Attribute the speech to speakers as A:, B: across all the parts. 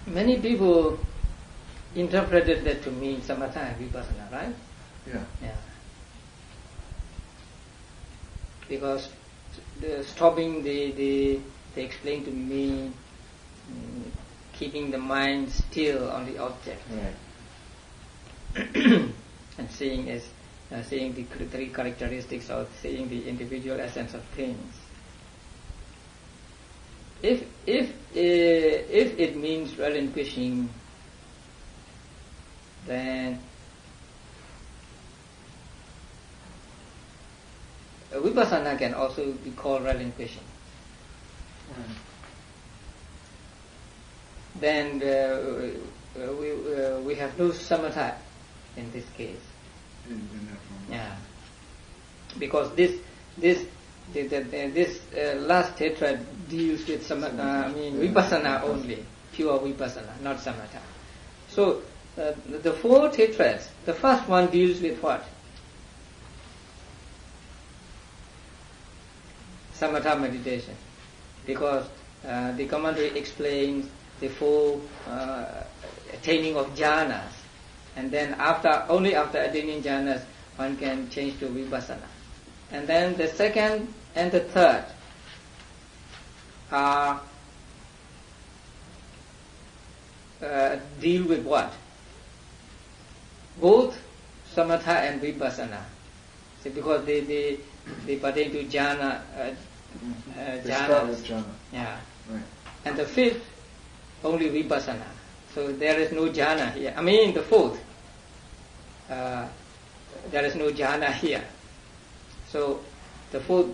A: Many people interpreted that to mean samatha and vipassana, right?
B: Yeah.
A: Yeah. Because stopping they explain to me keeping the mind still on the object.
B: Right.
A: And seeing the three characteristics of seeing the individual essence of things. If it means relinquishing, then vipassana can also be called relinquishing. Then we have no samatha in this case. Yeah, because this last tetrad deals with samatha. Vipassana only, pure vipassana, not samatha. So the four tetrads, the first one deals with what? Samatha meditation, because the commentary explains the four attaining of jhanas, and then only after attaining jhanas one can change to vipassana. And then the second and the third are deal with what? Both samatha and vipassana. See, because they pertain to jhana.
B: Jhana.
A: Yeah.
B: Right.
A: And the fifth, only vipassana. So there is no jhana here. The fourth, there is no jhana here. So the fourth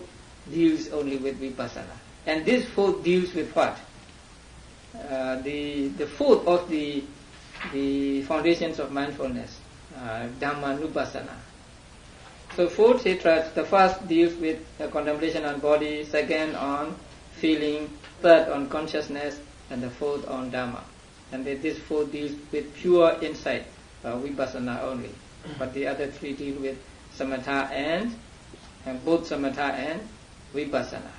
A: deals only with vipassana. And this fourth deals with what? The fourth of the foundations of mindfulness, Dhammanupassana. So four tetrads, the first deals with contemplation on body, second on feeling, third on consciousness, and the fourth on Dhamma. And this fourth deals with pure insight, vipassana only. But the other three deal with samatha and both samatha and vipassana.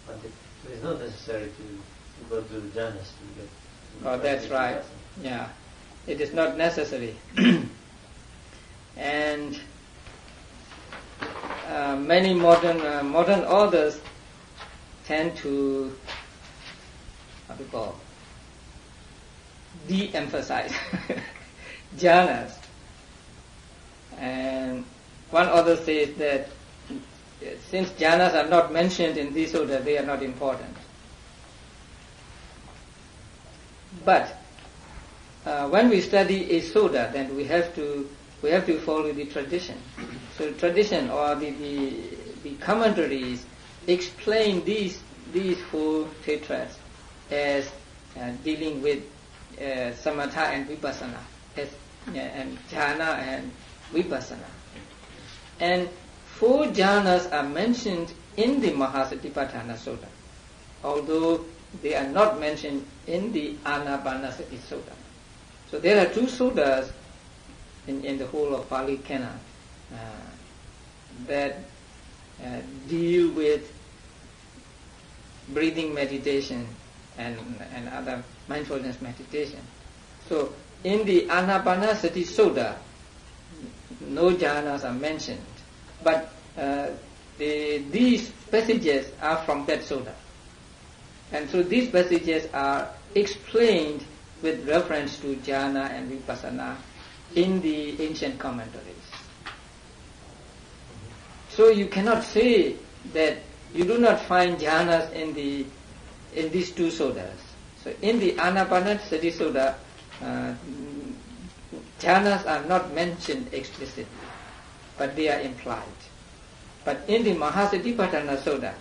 C: But it is not necessary to go through the jhanas to get.
A: Oh, that's right. Yeah, it is not necessary. And many modern authors tend to de-emphasize jhanas. And one author says that since jhanas are not mentioned in this order, they are not important. But when we study a soda, then we have to follow the tradition. So tradition or the commentaries explain these four tetrads as dealing with samatha and vipassana, and jhana and vipassana. And four jhanas are mentioned in the Mahasatipatthana Sutta, although they are not mentioned in the Anapanasati Sutta. So there are two suttas in the whole of Pali Canon that deal with breathing meditation and other mindfulness meditation. So in the Anapanasati Sutta, no jhanas are mentioned, but these passages are from that sutta. And so these passages are explained with reference to jhana and vipassana in the ancient commentaries. So you cannot say that you do not find jhanas in these two suttas. So in the Anapanasati Sutta, jhanas are not mentioned explicitly, but they are implied. But in the Mahasatipatthana Sutta,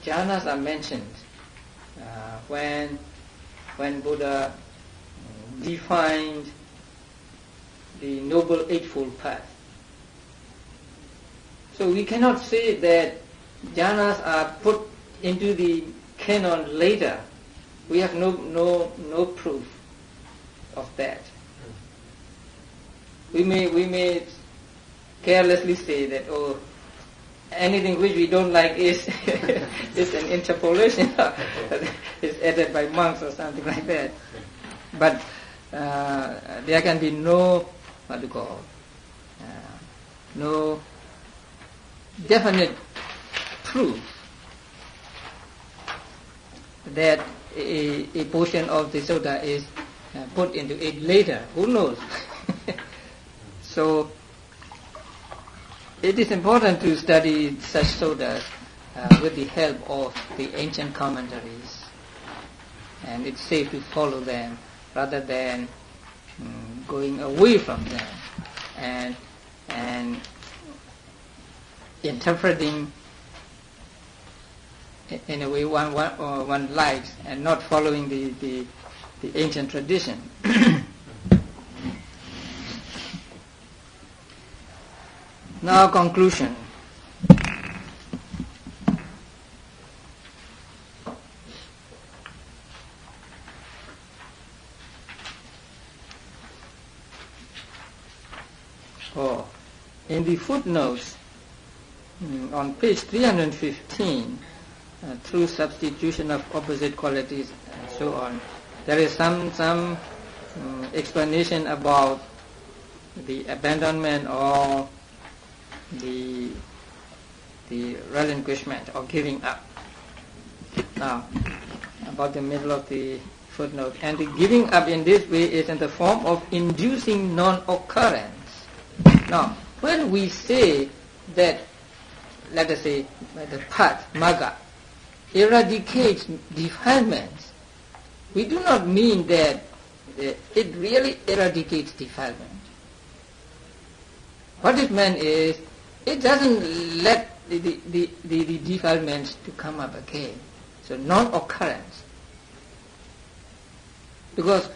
A: jhanas are mentioned when Buddha defined the Noble Eightfold Path. So we cannot say that jhanas are put into the canon later. We have no proof of that. We may carelessly say that anything which we don't like is is an interpolation, is added by monks or something like that. But there can be no, no definite proof that a portion of the soda is put into it later. Who knows? So it is important to study such sodas with the help of the ancient commentaries, and it's safe to follow them rather than going away from them and interpreting in a way one likes and not following the ancient tradition. Now conclusion. In the footnotes on page 315, through substitution of opposite qualities and so on, there is some explanation about the abandonment or the relinquishment or giving up. Now, about the middle of the footnote, and the giving up in this way is in the form of inducing non-occurrence. Now, when we say that, let us say, the path, magga, eradicates defilements, we do not mean that it really eradicates defilement. What it meant is, it doesn't let the defilements to come up again. So non-occurrence. Because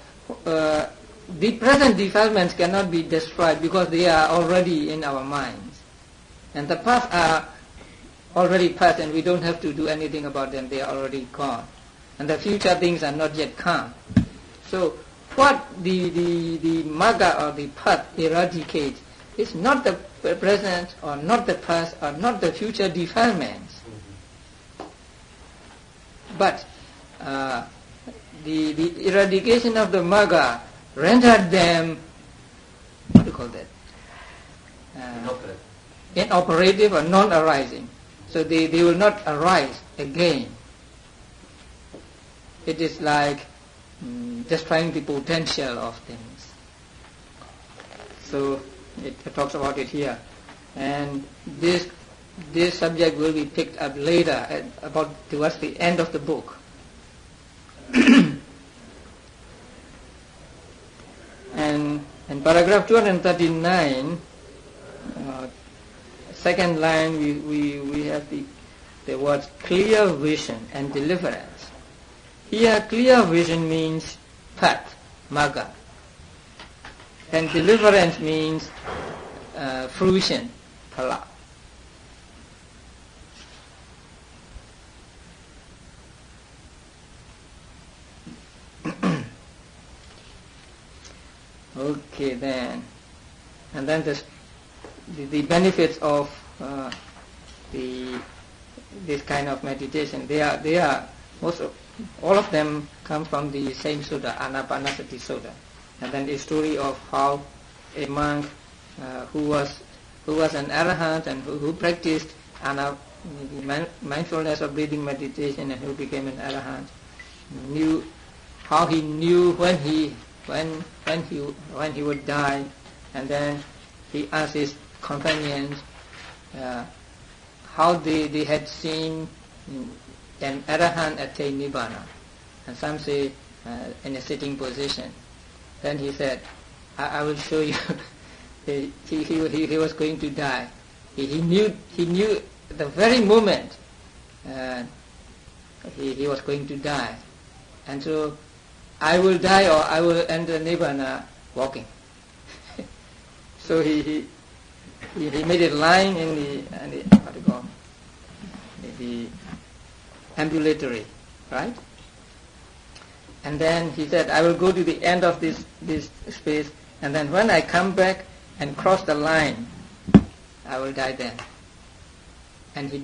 A: the present defilements cannot be destroyed because they are already in our minds. And the past are already past and we don't have to do anything about them, they are already gone. And the future things are not yet come. So what the magga or the path eradicates is not the present or not the past or not the future defilements. But the eradication of the magga rendered them, what do you call that? Inoperative or non-arising. So they will not arise again. It is like destroying the potential of things. So it talks about it here. And this subject will be picked up later, about towards the end of the book. And in paragraph 239, second line, we have the words clear vision and deliverance. Here, clear vision means path, magga, and deliverance means fruition, phala. Okay, then, and then the benefits of this kind of meditation. They are all of them come from the same sutta, Anapanasati Sutta. And then the story of how a monk who was an arahant and who practiced mindfulness of breathing meditation and who became an arahant, knew how he knew when he would die, and then he asked his companions how they had seen an arahant attain nibbana, and some say in a sitting position. Then he said, I will show you. he was going to die. He knew the very moment he was going to die, and so I will die or I will enter nibbana walking. So he made a line in the what do you call the ambulatory, right? And then he said, I will go to the end of this space, and then when I come back and cross the line, I will die then. and he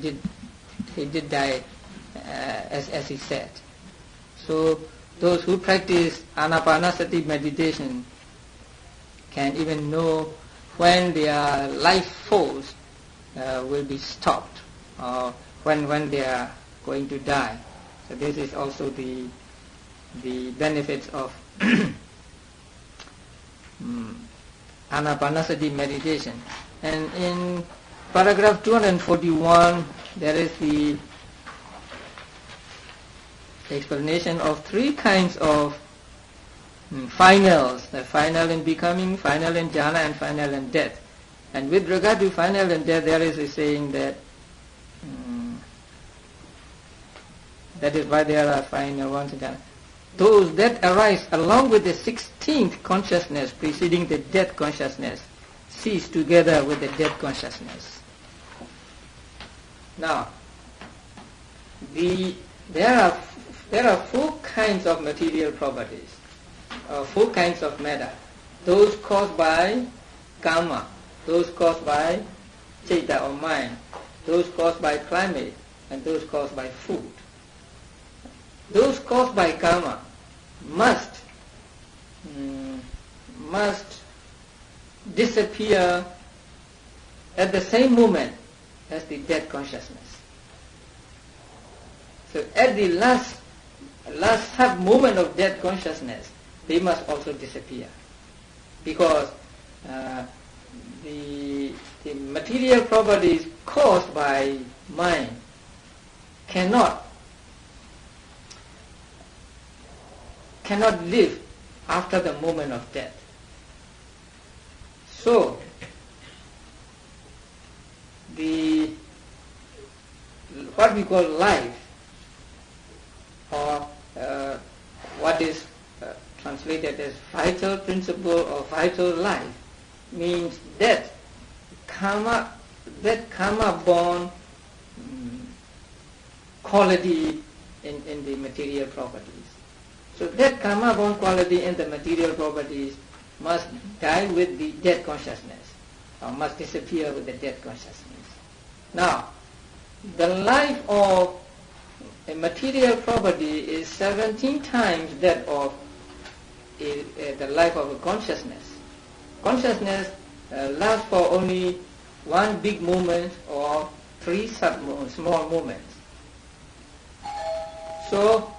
A: did die as he said. So those who practice anapanasati meditation can even know when their life force will be stopped, or when they are going to die. So this is also the benefits of anapanasati meditation. And in paragraph 241 there is the explanation of three kinds of finals: the final in becoming, final in jhana, and final in death. And with regard to final and death, there is a saying that that is why there are final ones and jhana. Those that arise along with the 16th consciousness preceding the death consciousness cease together with the death consciousness. Now, there are four kinds of material properties, four kinds of matter. Those caused by karma, those caused by citta or mind, those caused by climate, and those caused by food. Those caused by karma must disappear at the same moment as the death consciousness. So at the last sub-moment of death consciousness, they must also disappear, because the material properties caused by mind cannot live after the moment of death. So what we call life, or what is translated as vital principle or vital life, means that karma born quality in the material properties. So that karma born quality in the material properties must die with the death consciousness, or must disappear with the death consciousness. Now, the life of a material property is 17 times that of the life of a consciousness. Consciousness lasts for only one big moment or three small moments. So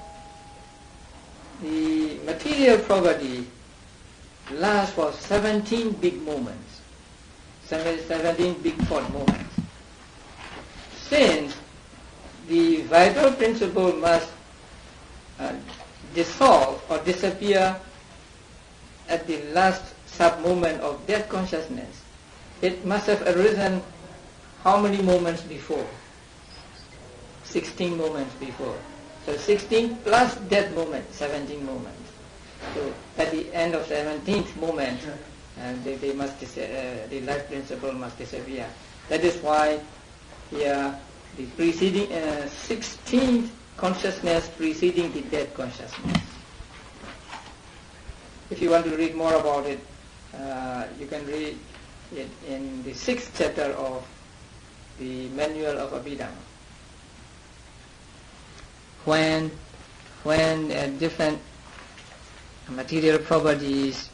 A: the material property lasts for 17 big moments, 17 big thought moments. Since the vital principle must dissolve or disappear at the last sub-moment of death consciousness, it must have arisen how many moments before? 16 moments before. So 16 plus death moment, 17 moments. So at the end of 17th moment, they must the life principle must disappear. That is why here the preceding 16th consciousness preceding the death consciousness. If you want to read more about it, you can read it in the 6th chapter of the Manual of Abhidhamma. When different material properties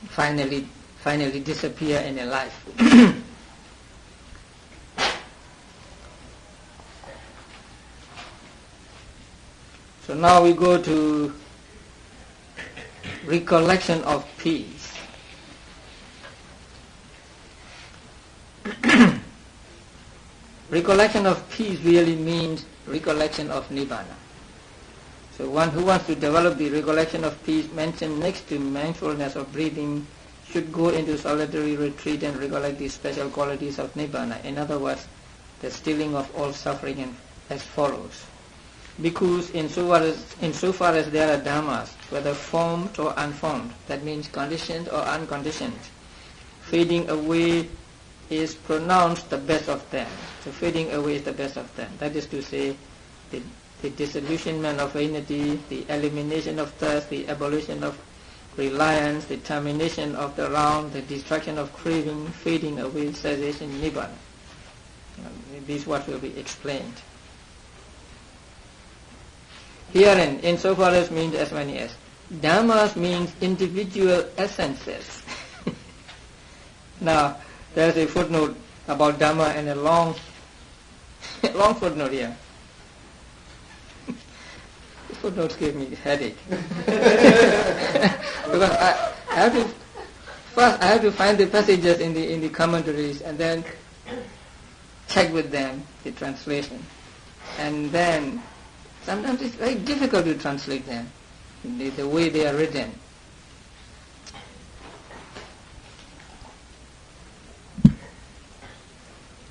A: finally disappear in a life. So now we go to recollection of peace. Recollection of peace really means recollection of Nibbana. So one who wants to develop the recollection of peace mentioned next to mindfulness of breathing should go into solitary retreat and recollect the special qualities of Nibbana. In other words, the stilling of all suffering as follows. Because insofar as there are dhammas, whether formed or unformed, that means conditioned or unconditioned, fading away is pronounced the best of them. So fading away is the best of them. That is to say, the disillusionment of vanity, the elimination of thirst, the abolition of reliance, the termination of the round, the destruction of craving, fading away, cessation, nibbana. These words will be explained. Herein, insofar as means as many as. Dhammas means individual essences. Now, there's a footnote about Dhamma and a long footnote here. The footnotes give me headache. Because I have to find the passages in the commentaries and then check with them the translation. And then sometimes it's very difficult to translate them, the way they are written.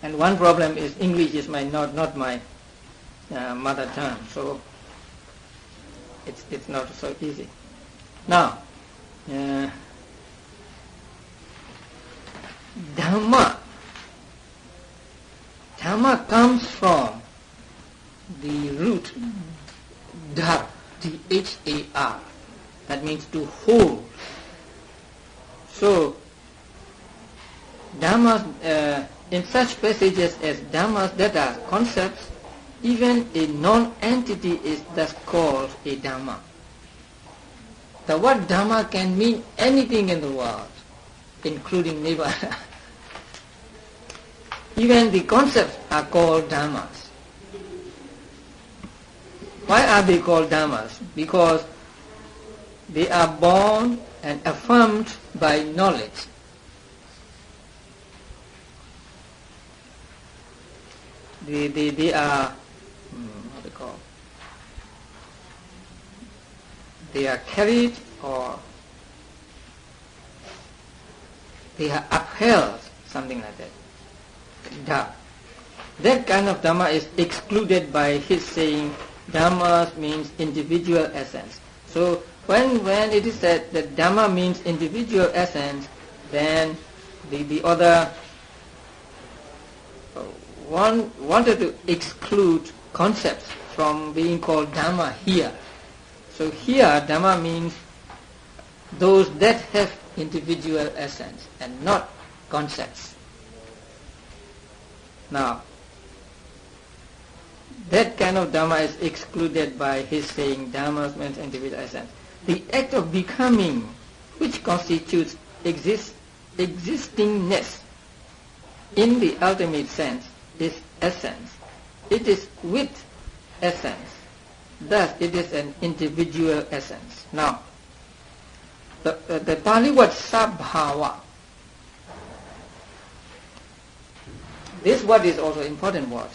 A: And one problem is English is not my mother tongue, so it's not so easy. Now, Dhamma comes from the root dhar, dhar. That means to hold. So, Dhammas, in such passages as Dhammas that are concepts, even a non-entity is thus called a Dhamma. The word Dhamma can mean anything in the world, including Nibbana. Even the concepts are called Dhammas. Why are they called Dhammas? Because they are born and affirmed by knowledge. They are they are carried or they are upheld, something like that. That kind of Dhamma is excluded by his saying Dhamma means individual essence. So when it is said that Dhamma means individual essence, then the other wanted to exclude concepts from being called Dhamma here. So here Dhamma means those that have individual essence and not concepts. Now, that kind of Dhamma is excluded by his saying Dhamma means individual essence. The act of becoming, which constitutes existingness in the ultimate sense, is essence. It is with essence. Thus, it is an individual essence. Now, the Pali word sabhava, this word is also an important word.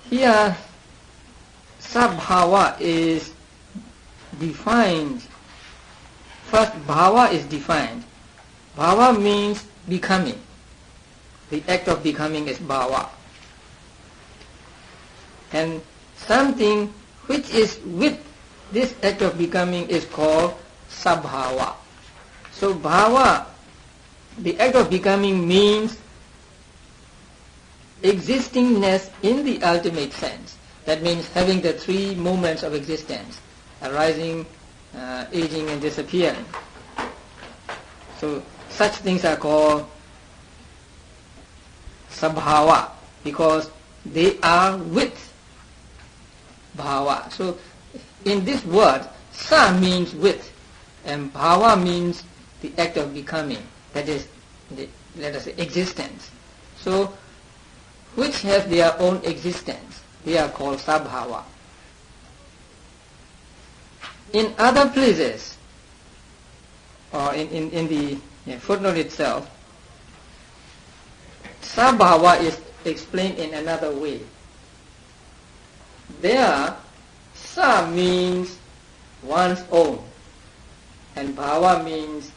A: Here, sabhava is defined. First, bhava is defined. Bhava means becoming. The act of becoming is bhava. And something which is with this act of becoming is called sabhava. So bhava, the act of becoming, means existingness in the ultimate sense. That means having the three moments of existence: arising, aging and disappearing. So such things are called sabhava because they are with bhava. So in this word, sa means with and bhava means the act of becoming, that is, let us say, existence. So which have their own existence, they are called sabhava. In other places, or in the footnote itself, sabhava is explained in another way. There, sa means one's own, and bhava means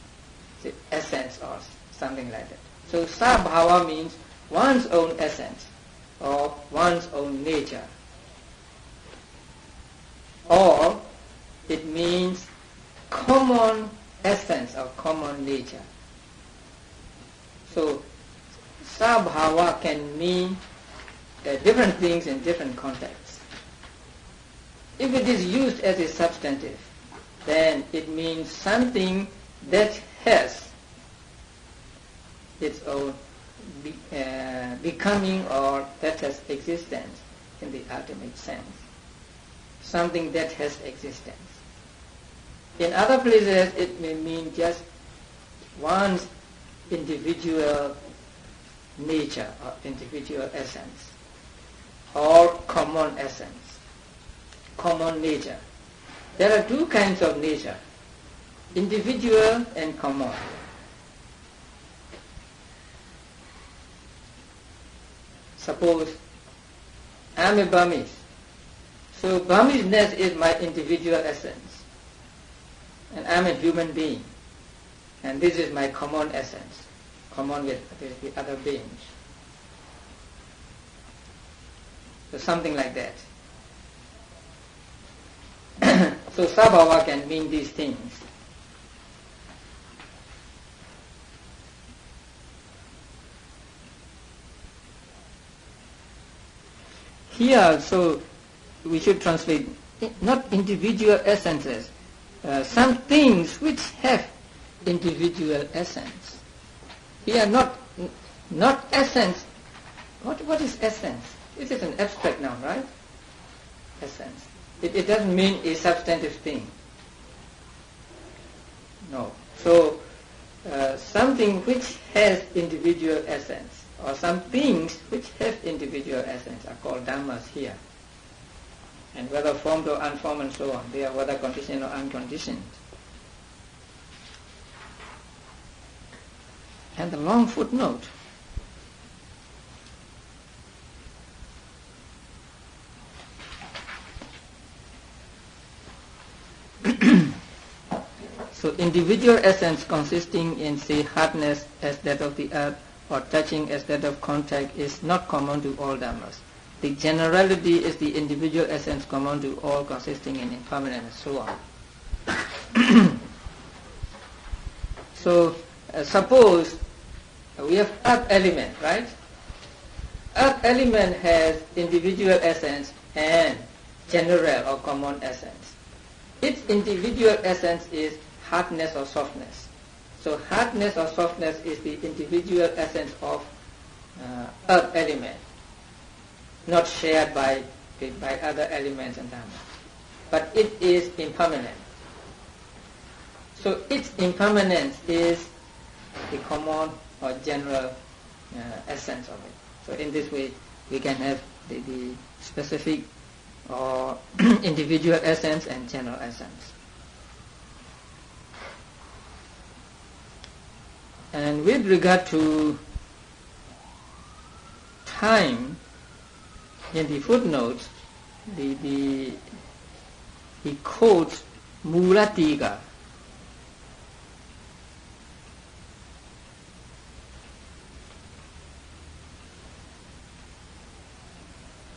A: the essence or something like that. So sabhava means one's own essence or one's own nature, or it means common essence or common nature. So sabhava can mean different things in different contexts. If it is used as a substantive, then it means something that has its own becoming or that has existence in the ultimate sense. Something that has existence. In other places it may mean just one's individual nature or individual essence or common essence, common nature. There are two kinds of nature, individual and common. Suppose I am a Burmese, so Burmese-ness is my individual essence, and I am a human being, and this is my common essence, common with the other beings. So something like that. So sabhava can mean these things. Here also we should translate not individual essences, some things which have individual essence. Here not essence. What is essence? It is an abstract noun, right? Essence. It doesn't mean a substantive thing. No. So something which has individual essence, or some things which have individual essence are called dhammas here. And whether formed or unformed and so on, they are whether conditioned or unconditioned. And the long footnote. So individual essence consisting in, say, hardness as that of the earth or touching as that of contact is not common to all dhammas. The generality is the individual essence common to all consisting in impermanence and so on. So suppose we have earth element, right? Earth element has individual essence and general or common essence. Its individual essence is hardness or softness. So hardness or softness is the individual essence of earth element, not shared by other elements and dhamma. But it is impermanent. So its impermanence is the common or general essence of it. So in this way we can have the specific or individual essence and general essence. And with regard to time, in the footnotes, he quotes Mulatika.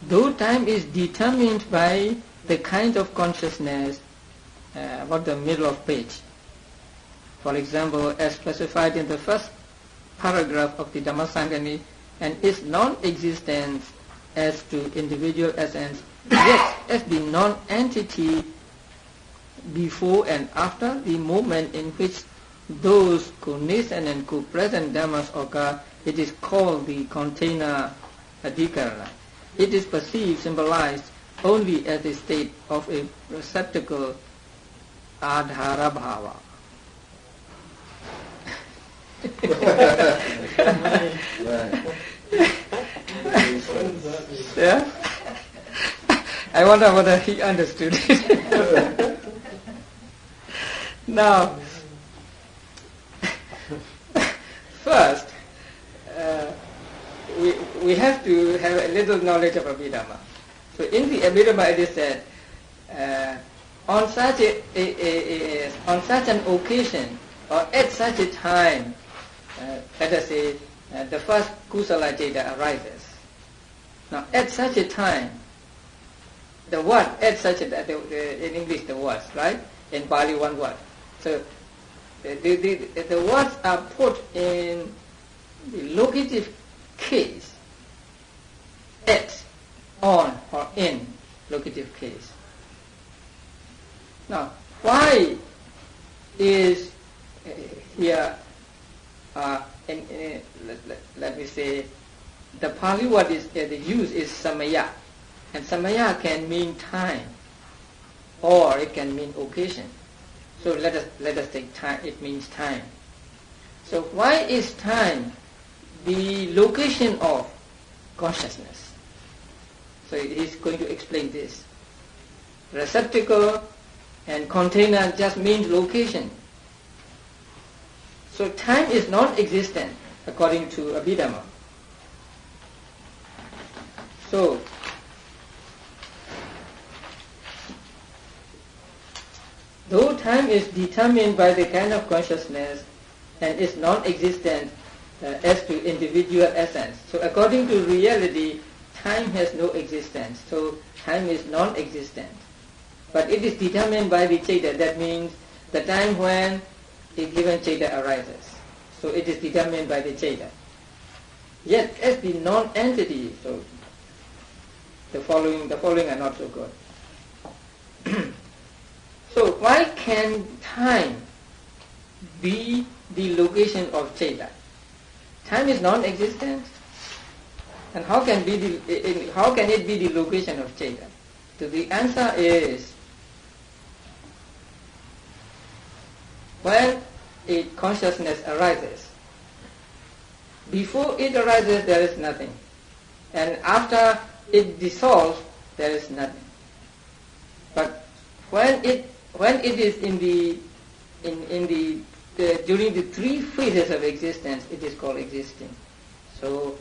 A: Though time is determined by the kind of consciousness, about the middle of page. For example, as specified in the first paragraph of the Dhammasangani, and its non-existence as to individual essence, yet as the non-entity before and after the moment in which those co-nascent and co-present dhammas occur, it is called the container adhikarana. It is perceived, symbolized only as a state of a receptacle adhara bhava. Yeah? I wonder whether he understood it. Now, first, we have to have a little knowledge of Abhidhamma. So in the Abhidhamma it is said, on such an occasion or at such a time, let us say the first kusala jeta arises. Now at such a time, the word at such a in English the words, right? In Pali one word. So the words are put in the locative case, at, on, or in locative case. Now, why is here let me say, the Pali word is the use is samaya, and samaya can mean time, or it can mean occasion. So let us take time. It means time. So why is time the location of consciousness? So he's going to explain this. Receptacle and container just means location. So time is non-existent according to Abhidhamma. So though time is determined by the kind of consciousness and is non-existent as to individual essence. So according to reality, time has no existence. So time is non-existent. But it is determined by the Cheta. That means the time when a given Cheta arises. So it is determined by the Cheta. Yet as the non-entity, so the following are not so good. So why can time be the location of Cheta? Time is non-existent, and how can it be the location of Cheta? So the answer is, when a consciousness arises, before it arises there is nothing, and after it dissolves there is nothing. But when it is during the three phases of existence, it is called existing. So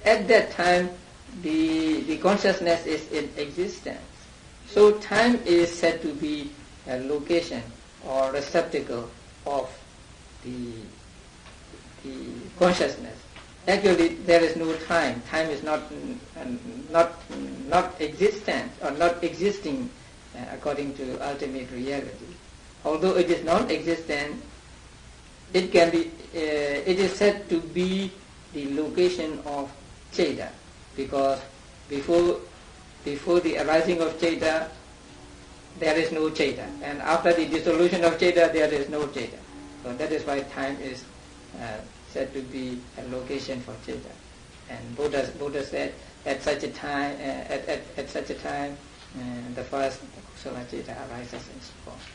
A: at that time the consciousness is in existence. So time is said to be a location or receptacle of the consciousness. Actually, there is no time. Time is not existent or not existing according to ultimate reality. Although it is non-existent, it can be. It is said to be the location of Cheta, because before the arising of Cheta, there is no Cheta, and after the dissolution of Cheta, there is no Cheta. So that is why time is said to be a location for Cheta. And Buddha said at such a time, the first Kusala Cheta arises and so forth.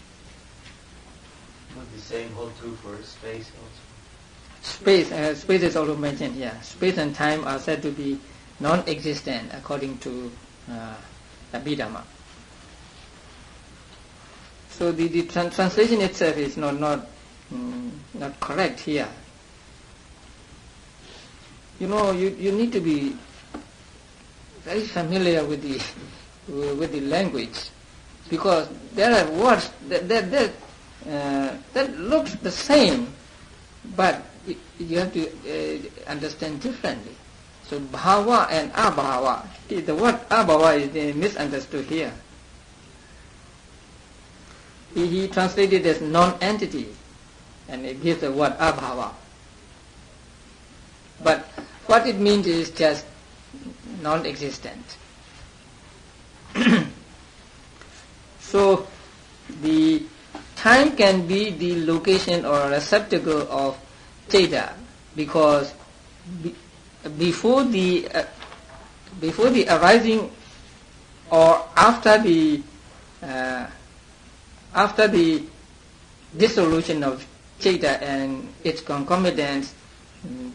C: Would the same hold true for space also?
A: Space is also mentioned here. Space and time are said to be non-existent according to Abhidhamma. So the translation itself is not correct here. You know, you need to be very familiar with the language, because there are words that looks the same, but you have to understand differently. So bhava and abhava. The word abhava is misunderstood here. He translated as non-entity, and it gives the word abhava. But what it means is just non-existent. So the time can be the location or receptacle of Cheta, because before the arising or after the dissolution of Cheta and its concomitants,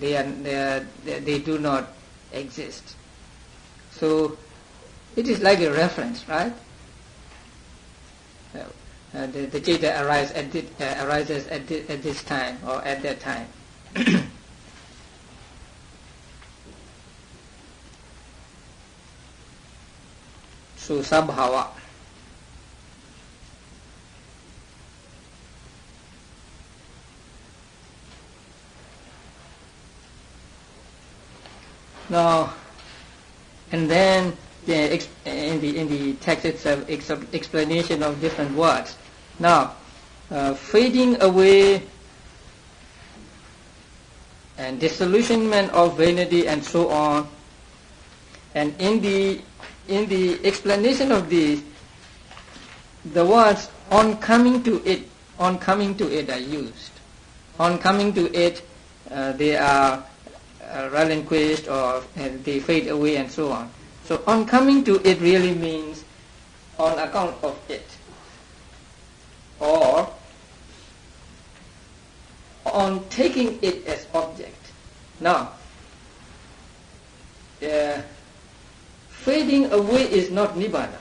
A: they do not exist. So it is like a reference, right? The Cheta arises at this time or at that time. So sabhava. Now, and then in the text itself, explanation of different words. Now, fading away and disillusionment of vanity and so on. And in the explanation of these, the words on coming to it are used. On coming to it, they are relinquished or they fade away and so on. So on coming to it really means on account of it, or on taking it as object. Now, fading away is not nibbana,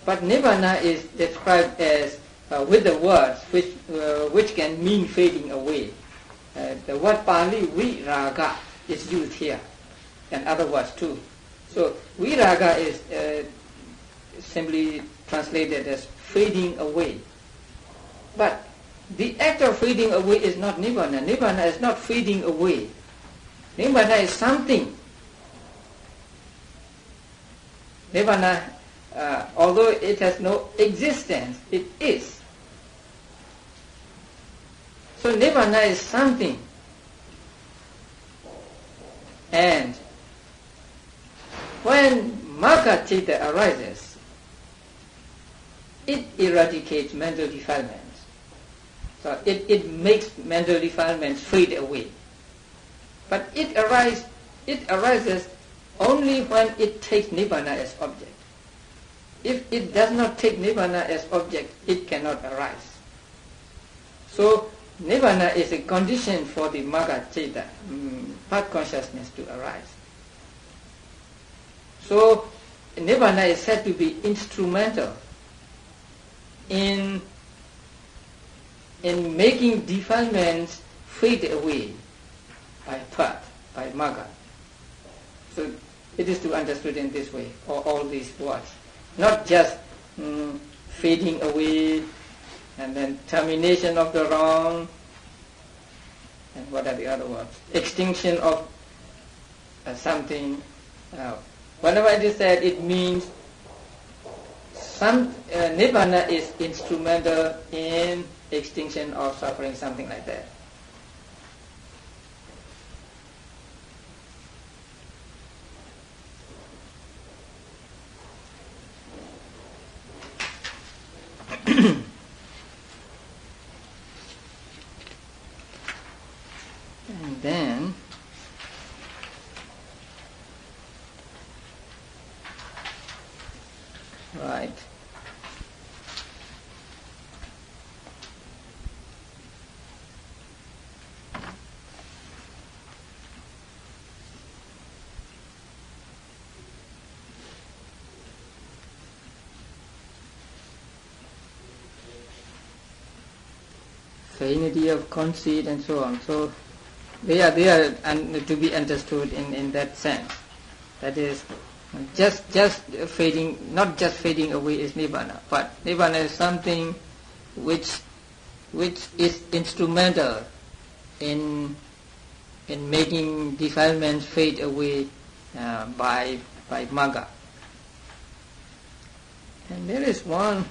A: but nibbana is described as with the words which can mean fading away. The word Pali viraga is used here, and other words too. So viraga is simply translated as fading away. But the act of fading away is not nibbana. Nibbana is not fading away. Nibbana is something. Nibbana, although it has no existence, it is. So nibbana is something. And when Magga Citta arises, it eradicates mental defilements. So it makes mental defilements fade away. But it arises only when it takes nibbana as object. If it does not take nibbana as object, it cannot arise. So nibbana is a condition for the Magga Citta, path consciousness, to arise. So nibbana is said to be instrumental in making defilements fade away by path, by Magga. So it is to be understood in this way, all these words. Not just fading away and then termination of the wrong, and what are the other words? Extinction of something. Whenever it is said, it means nibbana is instrumental in extinction of suffering, something like that. And then right. Vanity of conceit and so on. So they are to be understood in that sense. That is, just fading, not just fading away is nibbana, but nibbana is something which is instrumental in making defilements fade away by Magga. And there is one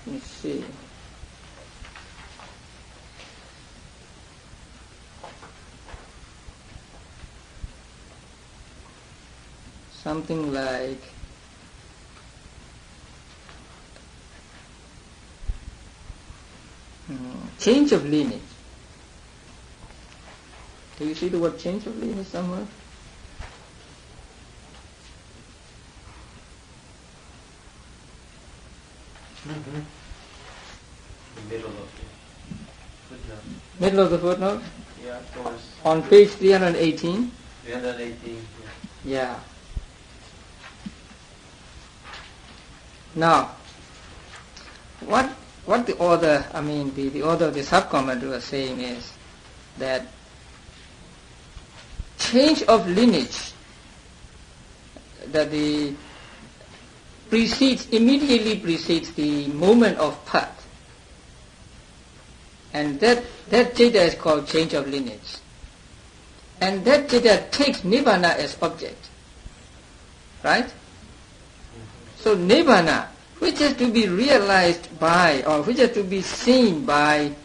A: let's see. Something like change of lineage. Do you see the word change of lineage somewhere?
C: Mm-hmm. Middle of the footnote.
A: Middle of the footnote?
C: Yeah, towards
A: on page 318.
C: 318.
A: Yeah. Now, what the author, the author of the sub-commentary was saying is that change of lineage, that immediately precedes the moment of path, and that citta is called change of lineage, and that citta takes nibbana as object, right? So nibbana, which has to be realized by, or which has to be seen by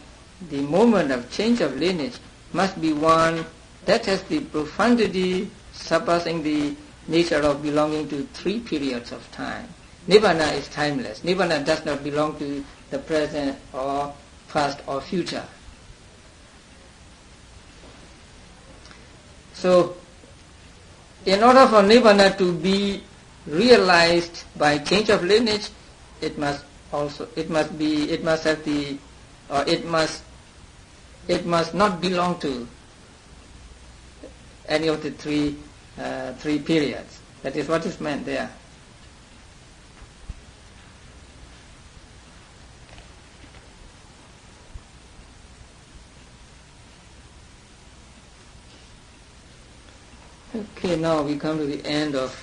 A: the moment of change of lineage, must be one that has the profundity surpassing the nature of belonging to 3 periods of time. Nibbana is timeless. Nibbana does not belong to the present or past or future. So, in order for Nibbana to be realized by change of lineage, it must not belong to any of the three periods. That is what is meant there. Okay, now we come to the end of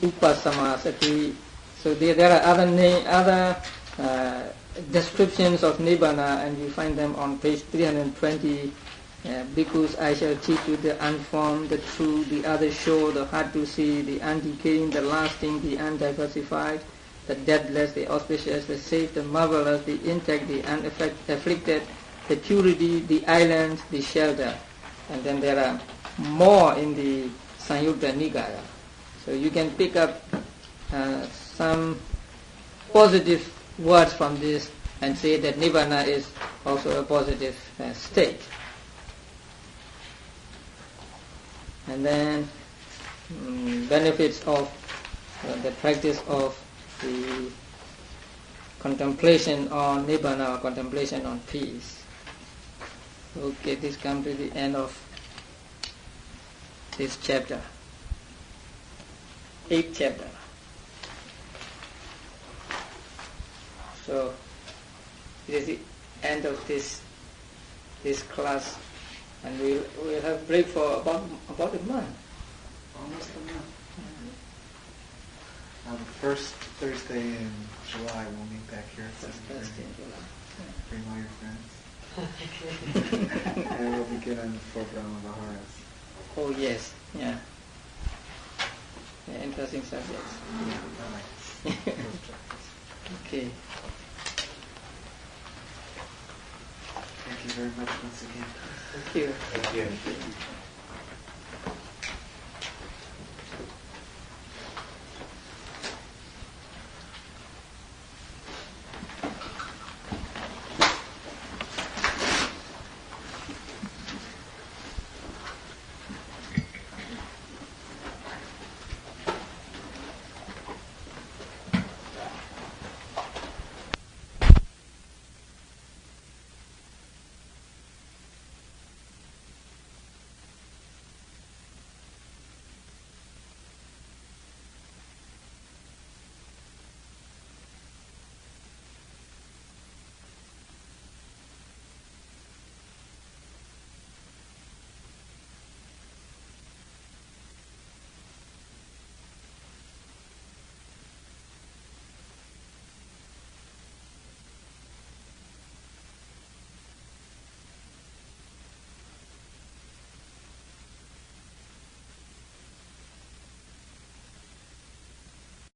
A: Upasamasati. So there are other descriptions of Nibbana, and you find them on page 320. Bhikkhus, I shall teach you the unformed, the true, the other sure, the hard to see, the undecaying, the lasting, the undiversified, the deathless, the auspicious, the safe, the marvelous, the intact, the unafflicted, the purity, the island, the shelter. And then there are more in the Samyutta Nikaya. So you can pick up some positive words from this and say that Nibbana is also a positive state. And then benefits of the practice of the contemplation on Nibbana or contemplation on peace. Okay, this comes to the end of this chapter. 8th chapter. So it is the end of this class, and we'll have break for about a month.
B: Almost a month. The first Thursday in July we'll meet back here.
A: First Thursday in July.
B: Bring all your friends. And we'll begin on the 4th Brahma-Viharas.
A: Oh yes, yeah. Interesting subjects. Okay.
B: Thank you very much once again.
A: Thank you.
C: Thank you.